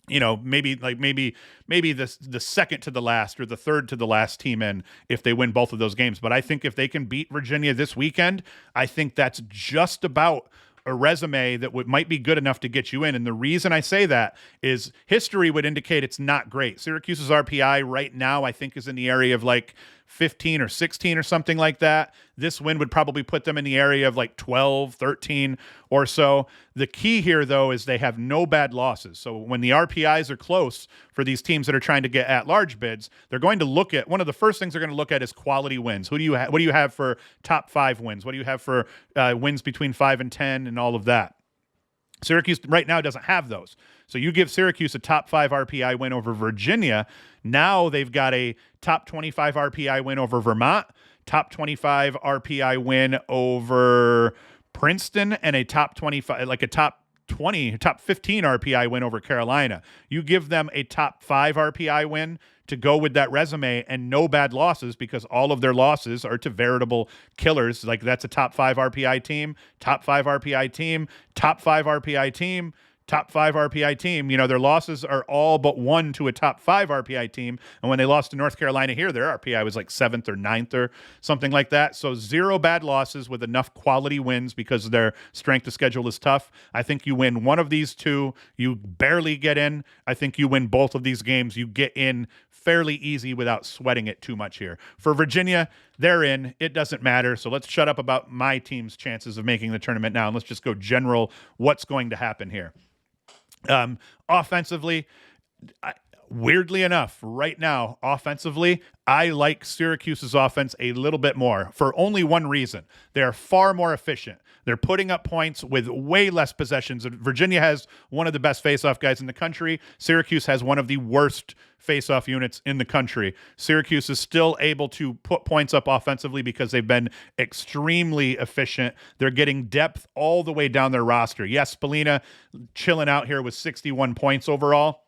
maybe the second to the last or the third to the last team in if they win both of those games. But I think if they can beat Virginia this weekend, I think that's just about a resume that might be good enough to get you in. And the reason I say that is history would indicate it's not great. Syracuse's RPI right now, I think, is in the area of like 15 or 16 or something like that. This win would probably put them in the area of like 12, 13 or so. The key here, though, is they have no bad losses. So when the RPIs are close for these teams that are trying to get at-large bids, they're going to look at, one of the first things they're going to look at is quality wins. What do you have for top 5 wins? What do you have for wins between 5 and 10 and all of that? Syracuse right now doesn't have those. So you give Syracuse a top 5 RPI win over Virginia. Now they've got a top 25 RPI win over Vermont, top 25 RPI win over Princeton, and a top 25, like a top 20, top 15 RPI win over Carolina. You give them a top 5 RPI win to go with that resume and no bad losses, because all of their losses are to veritable killers. Like that's a top 5 RPI team, top 5 RPI team, top 5 RPI team, top 5 RPI team. Their losses are all but one to a top 5 RPI team. And when they lost to North Carolina here, their RPI was like 7th or 9th or something like that. So 0 bad losses with enough quality wins because their strength of schedule is tough. I think you win one of these two, you barely get in. I think you win both of these games, you get in fairly easy without sweating it too much here. For Virginia, they're in. It doesn't matter. So let's shut up about my team's chances of making the tournament now, and let's just go general what's going to happen here. Offensively, weirdly enough, right now, offensively, I like Syracuse's offense a little bit more for only one reason. They're far more efficient. They're putting up points with way less possessions. Virginia has one of the best face-off guys in the country. Syracuse has one of the worst face-off units in the country. Syracuse is still able to put points up offensively because they've been extremely efficient. They're getting depth all the way down their roster. Yes, Spallina chilling out here with 61 points overall.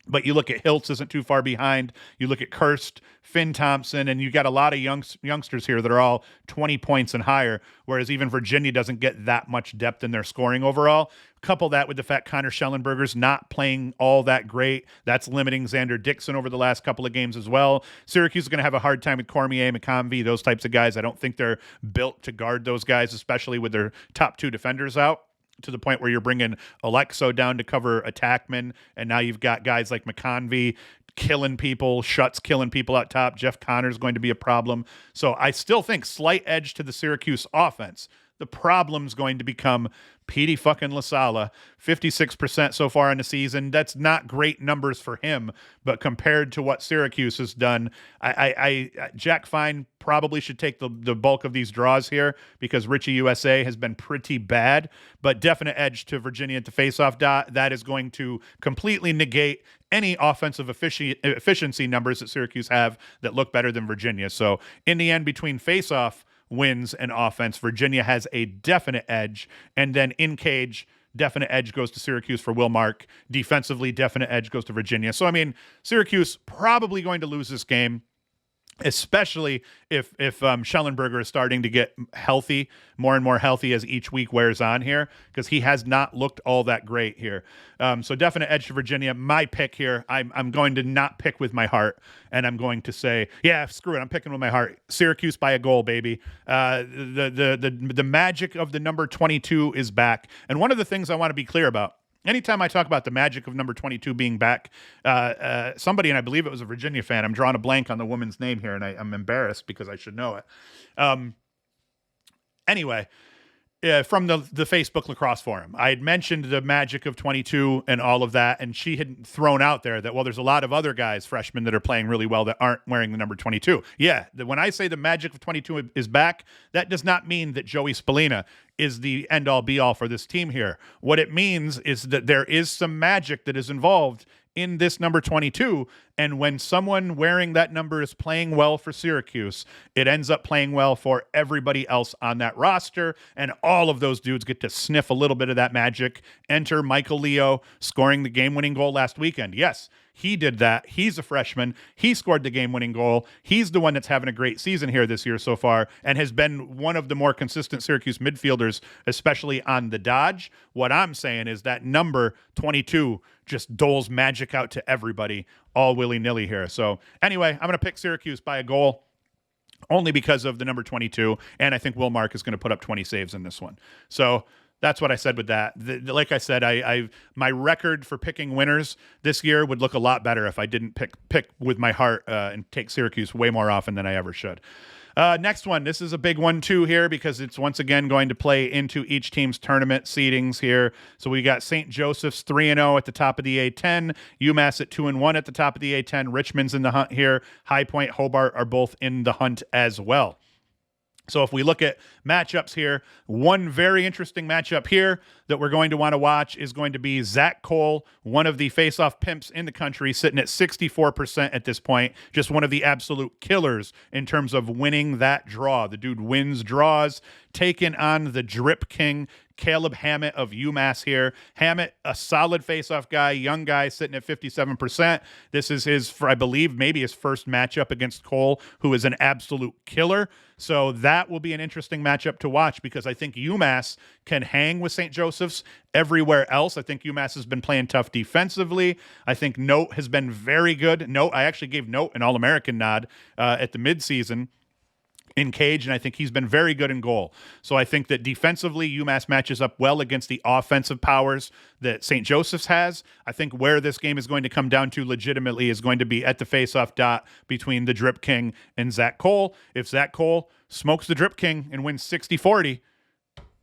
But you look at Hiltz isn't too far behind. You look at Kirst, Finn Thompson, and you got a lot of youngsters here that are all 20 points and higher, whereas even Virginia doesn't get that much depth in their scoring overall. Couple that with the fact Connor Schellenberger's not playing all that great. That's limiting Xander Dixon over the last couple of games as well. Syracuse is going to have a hard time with Cormier, McConvey, those types of guys. I don't think they're built to guard those guys, especially with their top 2 defenders out, to the point where you're bringing Alexo down to cover attackmen, and now you've got guys like McConvey killing people, Schutz killing people out top. Jeff Connor's going to be a problem. So I still think slight edge to the Syracuse offense. The problem's going to become Petey fucking LaSala, 56% so far in the season. That's not great numbers for him, but compared to what Syracuse has done, Jack Fine probably should take the bulk of these draws here because Richie USA has been pretty bad, but definite edge to Virginia at the faceoff dot. That is going to completely negate any offensive efficiency numbers that Syracuse have that look better than Virginia. So in the end, between faceoff wins and offense, Virginia has a definite edge, and then in cage, definite edge goes to Syracuse for Will Mark. Defensively, definite edge goes to Virginia. So, I mean, Syracuse probably going to lose this game, especially if Schellenberger is starting to get healthy, more and more healthy as each week wears on here, because he has not looked all that great here. So definite edge to Virginia. My pick here, I'm going to not pick with my heart, and I'm going to say, yeah, screw it, I'm picking with my heart. Syracuse by a goal, baby. The magic of the number 22 is back. And one of the things I want to be clear about, anytime I talk about the magic of number 22 being back, somebody, and I believe it was a Virginia fan, I'm drawing a blank on the woman's name here, and I'm embarrassed because I should know it. Anyway, from the Facebook lacrosse forum, I had mentioned the magic of 22 and all of that, and she had thrown out there that, well, there's a lot of other guys, freshmen, that are playing really well that aren't wearing the number 22. Yeah, when I say the magic of 22 is back, that does not mean that Joey Spallina is the end-all be-all for this team here. What it means is that there is some magic that is involved in this number 22, and when someone wearing that number is playing well for Syracuse, it ends up playing well for everybody else on that roster, and all of those dudes get to sniff a little bit of that magic. Enter Michael Leo, scoring the game-winning goal last weekend. Yes, he did that. He's a freshman. He scored the game-winning goal. He's the one that's having a great season here this year so far and has been one of the more consistent Syracuse midfielders, especially on the dodge. What I'm saying is that number 22 just doles magic out to everybody all willy-nilly here. So anyway, I'm going to pick Syracuse by a goal only because of the number 22, and I think Will Mark is going to put up 20 saves in this one. So that's what I said with that. Like I said, my record for picking winners this year would look a lot better if I didn't pick with my heart and take Syracuse way more often than I ever should. Next one. This is a big one too here because it's once again going to play into each team's tournament seedings here. So we got St. Joseph's 3-0 at the top of the A10, UMass at 2-1 at the top of the A10. Richmond's in the hunt here. High Point, Hobart are both in the hunt as well. So if we look at matchups here, one very interesting matchup here that we're going to want to watch is going to be Zach Cole, one of the face-off pimps in the country, sitting at 64% at this point. Just one of the absolute killers in terms of winning that draw. The dude wins draws, taking on the Drip King, Caleb Hammett of UMass here. Hammett, a solid face-off guy, young guy sitting at 57%. This is his, I believe, maybe his first matchup against Cole, who is an absolute killer. So that will be an interesting matchup to watch because I think UMass can hang with St. Joseph's everywhere else. I think UMass has been playing tough defensively. I think Notre has been very good. I actually gave Notre an All-American nod at the midseason in cage, and I think he's been very good in goal. So I think that defensively, UMass matches up well against the offensive powers that St. Joseph's has. I think where this game is going to come down to legitimately is going to be at the face-off dot between the Drip King and Zach Cole. If Zach Cole smokes the Drip King and wins 60-40,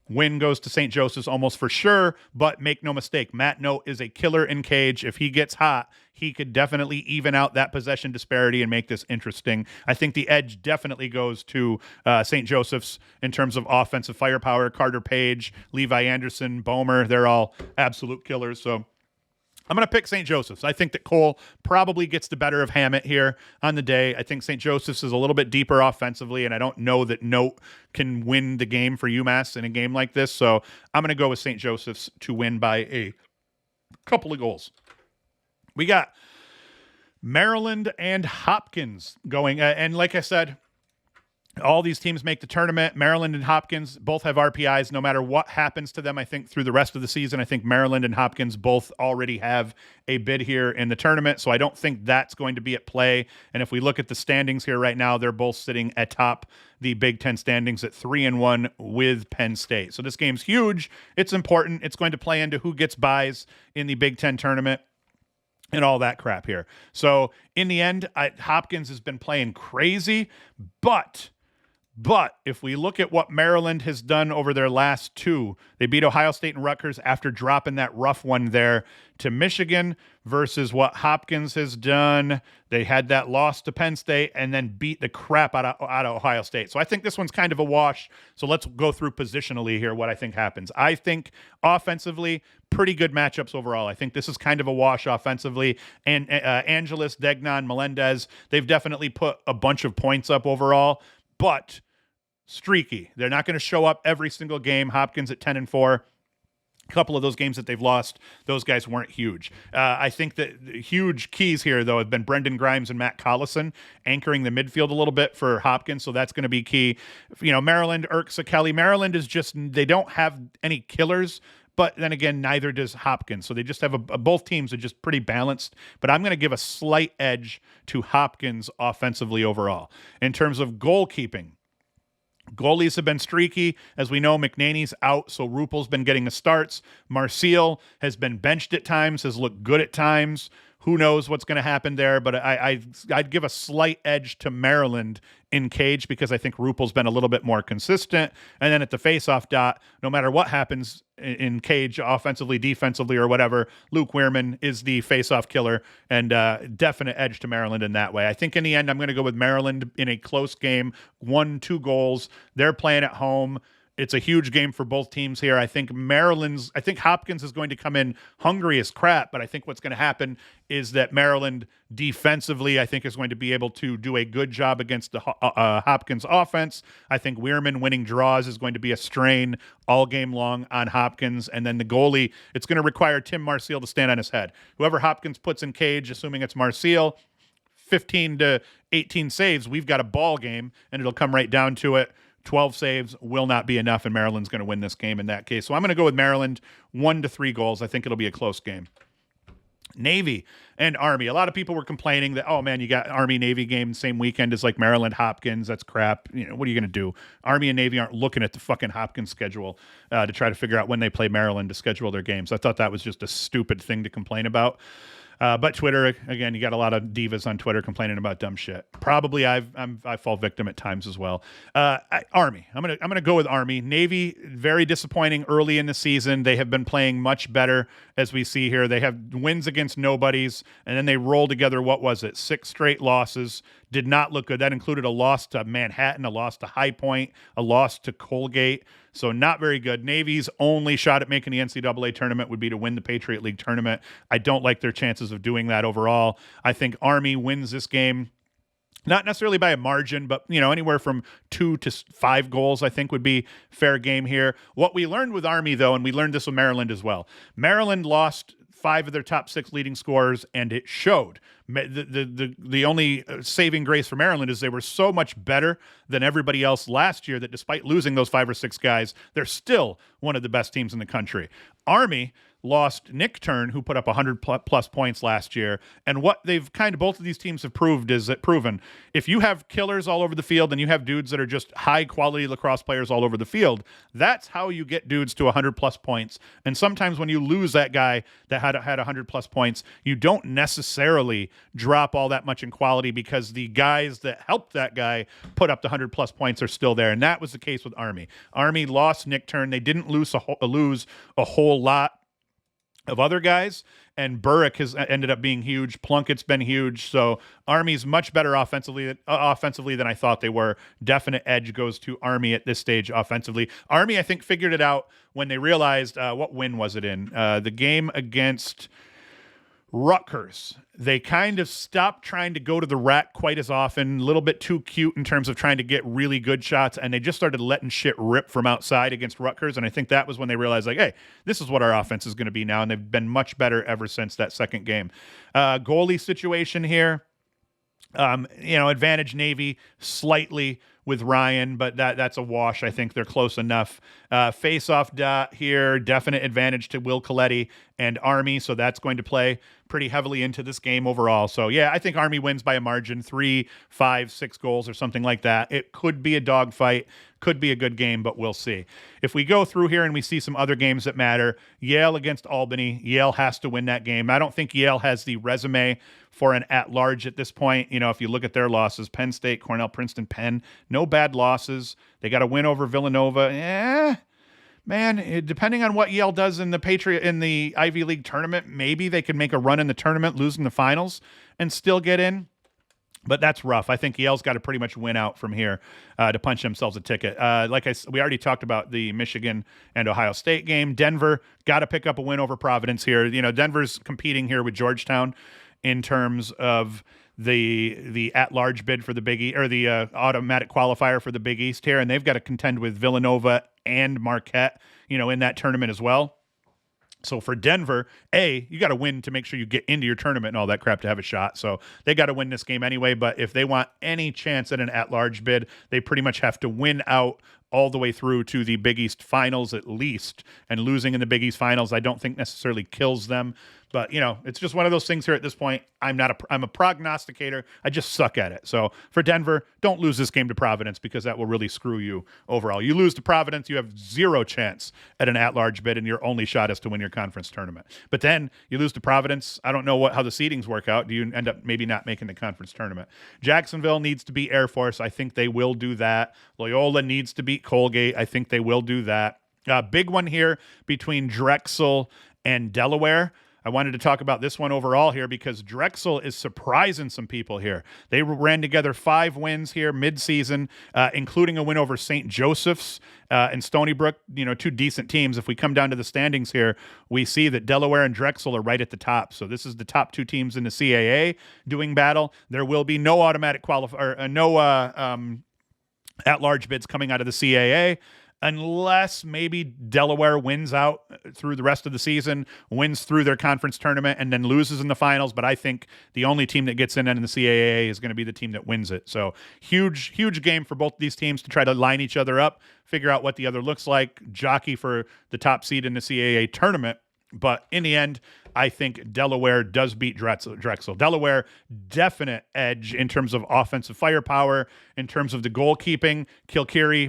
win goes to St. Joseph's almost for sure, but make no mistake, Matt Note is a killer in cage. If he gets hot, he could definitely even out that possession disparity and make this interesting. I think the edge definitely goes to St. Joseph's in terms of offensive firepower. Carter Page, Levi Anderson, Bomer, they're all absolute killers. So I'm going to pick St. Joseph's. I think that Cole probably gets the better of Hammett here on the day. I think St. Joseph's is a little bit deeper offensively, and I don't know that Note can win the game for UMass in a game like this. So I'm going to go with St. Joseph's to win by a couple of goals. We got Maryland and Hopkins going. And like I said, all these teams make the tournament. Maryland and Hopkins both have RPIs no matter what happens to them, I think, through the rest of the season. I think Maryland and Hopkins both already have a bid here in the tournament, so I don't think that's going to be at play. And if we look at the standings here right now, they're both sitting atop the Big Ten standings at 3-1 with Penn State. So this game's huge. It's important. It's going to play into who gets buys in the Big Ten tournament and all that crap here. So in the end, Hopkins has been playing crazy, but if we look at what Maryland has done over their last two, they beat Ohio State and Rutgers after dropping that rough one there to Michigan versus what Hopkins has done. They had that loss to Penn State and then beat the crap out of Ohio State. So I think this one's kind of a wash. So let's go through positionally here what I think happens. I think offensively, pretty good matchups overall. I think this is kind of a wash offensively. And Angeles, Degnan, Melendez, they've definitely put a bunch of points up overall, but streaky. They're not going to show up every single game. Hopkins at 10-4. A couple of those games that they've lost, those guys weren't huge. I think that the huge keys here, though, have been Brendan Grimes and Matt Collison anchoring the midfield a little bit for Hopkins, so that's going to be key. Maryland, Urksa, Kelly. Maryland is just, they don't have any killers, but then again, neither does Hopkins. So they just have both teams are just pretty balanced. But I'm going to give a slight edge to Hopkins offensively overall. In terms of goalkeeping, goalies have been streaky. As we know, McNaney's out, so Rupel's been getting the starts. Marcial has been benched at times, has looked good at times. Who knows what's going to happen there, but I'd give a slight edge to Maryland in cage because I think Rupel's been a little bit more consistent. And then at the face-off dot, no matter what happens in cage, offensively, defensively, or whatever, Luke Weirman is the face-off killer and definite edge to Maryland in that way. I think in the end, I'm going to go with Maryland in a close game, 1-2 goals. They're playing at home. It's a huge game for both teams here. I think Hopkins is going to come in hungry as crap, but I think what's going to happen is that Maryland defensively, I think, is going to be able to do a good job against the Hopkins offense. I think Weirman winning draws is going to be a strain all game long on Hopkins. And then the goalie, it's going to require Tim Marcial to stand on his head. Whoever Hopkins puts in cage, assuming it's Marcial, 15 to 18 saves, we've got a ball game, and it'll come right down to it. 12 saves will not be enough, and Maryland's going to win this game in that case. So I'm going to go with Maryland, 1-3 goals. I think it'll be a close game. Navy and Army. A lot of people were complaining that, oh man, you got Army-Navy game same weekend as like Maryland-Hopkins. That's crap. What are you going to do? Army and Navy aren't looking at the fucking Hopkins schedule to try to figure out when they play Maryland to schedule their games. I thought that was just a stupid thing to complain about. But Twitter, again, you got a lot of divas on Twitter complaining about dumb shit. Probably I fall victim at times as well. Army. I'm gonna go with Army. Navy, very disappointing early in the season. They have been playing much better, as we see here. They have wins against nobodies, and then they roll together, 6 straight losses. Did not look good. That included a loss to Manhattan, a loss to High Point, a loss to Colgate. So not very good. Navy's only shot at making the NCAA tournament would be to win the Patriot League tournament. I don't like their chances of doing that overall. I think Army wins this game Not necessarily by a margin, but anywhere from 2 to 5 goals, I think, would be fair game here. What we learned with Army, though, and we learned this with Maryland as well. Maryland lost 5 of their top 6 leading scorers, and it showed. The only saving grace for Maryland is they were so much better than everybody else last year that despite losing those 5 or 6 guys, they're still one of the best teams in the country. Army lost Nick Turn, who put up 100 plus points last year. And what they've both of these teams have proven, if you have killers all over the field and you have dudes that are just high quality lacrosse players all over the field, that's how you get dudes to 100 plus points. And sometimes when you lose that guy that had 100 plus points, you don't necessarily drop all that much in quality because the guys that helped that guy put up the 100 plus points are still there. And that was the case with Army. Army lost Nick Turn. They didn't lose a whole lot of other guys, and Burrick has ended up being huge. Plunkett's been huge. So Army's much better offensively than I thought they were. Definite edge goes to Army at this stage offensively. Army, I think, figured it out when they realized, what win was it in? The game against Rutgers. They kind of stopped trying to go to the rack quite as often, a little bit too cute in terms of trying to get really good shots, and they just started letting shit rip from outside against Rutgers, and I think that was when they realized, hey, this is what our offense is going to be now, and they've been much better ever since that second game. Goalie situation here, advantage Navy slightly with Ryan, but that's a wash. I think they're close enough. Face-off dot here, definite advantage to Will Coletti and Army, so that's going to play pretty heavily into this game overall. So, yeah, I think Army wins by a margin, 3, 5, 6 goals or something like that. It could be a dogfight, could be a good game, but we'll see. If we go through here and we see some other games that matter, Yale against Albany, Yale has to win that game. I don't think Yale has the resume for an at-large at this point. If you look at their losses, Penn State, Cornell, Princeton, Penn, no bad losses. They got a win over Villanova. Man, depending on what Yale does in the Ivy League tournament, maybe they could make a run in the tournament, losing the finals, and still get in. But that's rough. I think Yale's got to pretty much win out from here to punch themselves a ticket. We already talked about the Michigan and Ohio State game. Denver got to pick up a win over Providence here. Denver's competing here with Georgetown in terms of the at-large bid for the Big East, or the automatic qualifier for the Big East here, and they've got to contend with Villanova and Marquette, in that tournament as well. So for Denver, you got to win to make sure you get into your tournament and all that crap to have a shot. So they got to win this game anyway, but if they want any chance at an at-large bid, they pretty much have to win out all the way through to the Big East finals at least, and losing in the Big East finals I don't think necessarily kills them. But, it's just one of those things here at this point. I'm a prognosticator. I just suck at it. So for Denver, don't lose this game to Providence because that will really screw you overall. You lose to Providence, you have 0 chance at an at-large bid, and your only shot is to win your conference tournament. But then you lose to Providence. I don't know how the seedings work out. Do you end up maybe not making the conference tournament? Jacksonville needs to beat Air Force. I think they will do that. Loyola needs to beat Colgate. I think they will do that. Big one here between Drexel and Delaware. I wanted to talk about this one overall here because Drexel is surprising some people here. They ran together 5 wins here mid-season, including a win over St. Joseph's and Stony Brook, 2 decent teams. If we come down to the standings here, we see that Delaware and Drexel are right at the top. So this is the top 2 teams in the CAA doing battle. There will be no automatic at-large bids coming out of the CAA. Unless maybe Delaware wins out through the rest of the season, wins through their conference tournament, and then loses in the finals. But I think the only team that gets in the CAA is going to be the team that wins it. So huge game for both these teams to try to line each other up, figure out what the other looks like, jockey for the top seed in the CAA tournament. But in the end, I think Delaware does beat Drexel. Delaware, definite edge in terms of offensive firepower, in terms of the goalkeeping.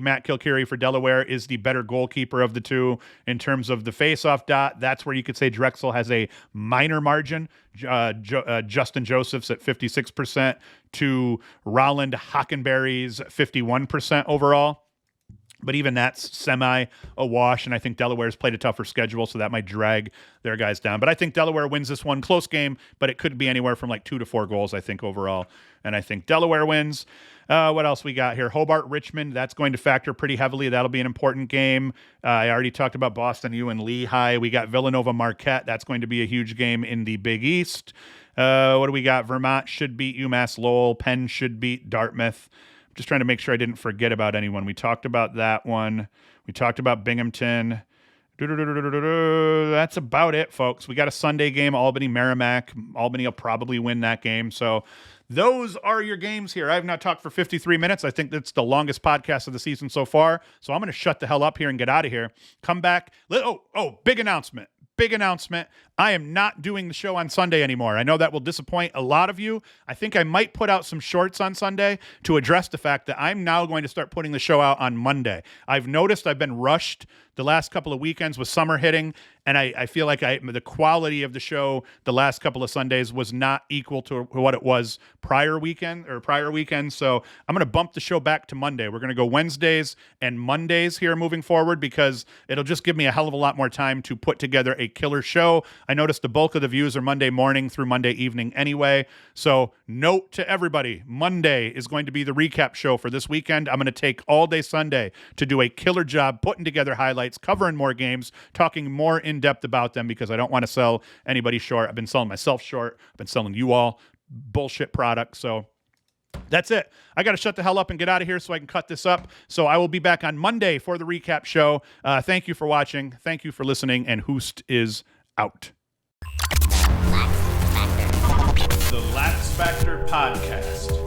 Matt Kilkeary for Delaware is the better goalkeeper of the two. In terms of the face-off dot, that's where you could say Drexel has a minor margin. Justin Joseph's at 56% to Roland Hockenberry's 51% overall. But even that's semi a wash, and I think Delaware's played a tougher schedule, so that might drag their guys down. But I think Delaware wins this one. Close game, but it could be anywhere from like 2 to 4 goals, I think, overall. And I think Delaware wins. What else we got here? Hobart-Richmond, that's going to factor pretty heavily. That'll be an important game. I already talked about Boston U and Lehigh. We got Villanova-Marquette. That's going to be a huge game in the Big East. What do we got? Vermont should beat UMass Lowell. Penn should beat Dartmouth. Just trying to make sure I didn't forget about anyone. We talked about that one. We talked about Binghamton. That's about it, folks. We got a Sunday game, Albany-Merrimack. Albany will probably win that game. So those are your games here. I have not talked for 53 minutes. I think that's the longest podcast of the season so far. So I'm going to shut the hell up here and get out of here. Come back. Big announcement. Big announcement. I am not doing the show on Sunday anymore. I know that will disappoint a lot of you. I think I might put out some shorts on Sunday to address the fact that I'm now going to start putting the show out on Monday. I've noticed I've been rushed the last couple of weekends with summer hitting, and I feel like the quality of the show the last couple of Sundays was not equal to what it was prior weekends. So I'm going to bump the show back to Monday. We're going to go Wednesdays and Mondays here moving forward because it'll just give me a hell of a lot more time to put together a killer show. I noticed the bulk of the views are Monday morning through Monday evening anyway. So note to everybody, Monday is going to be the recap show for this weekend. I'm going to take all day Sunday to do a killer job putting together highlights, covering more games, talking more in depth about them because I don't want to sell anybody short. I've been selling myself short. I've been selling you all bullshit products. So that's it. I got to shut the hell up and get out of here so I can cut this up. So I will be back on Monday for the recap show. Thank you for watching. Thank you for listening. And Hoost is out. The LaxFactor Podcast.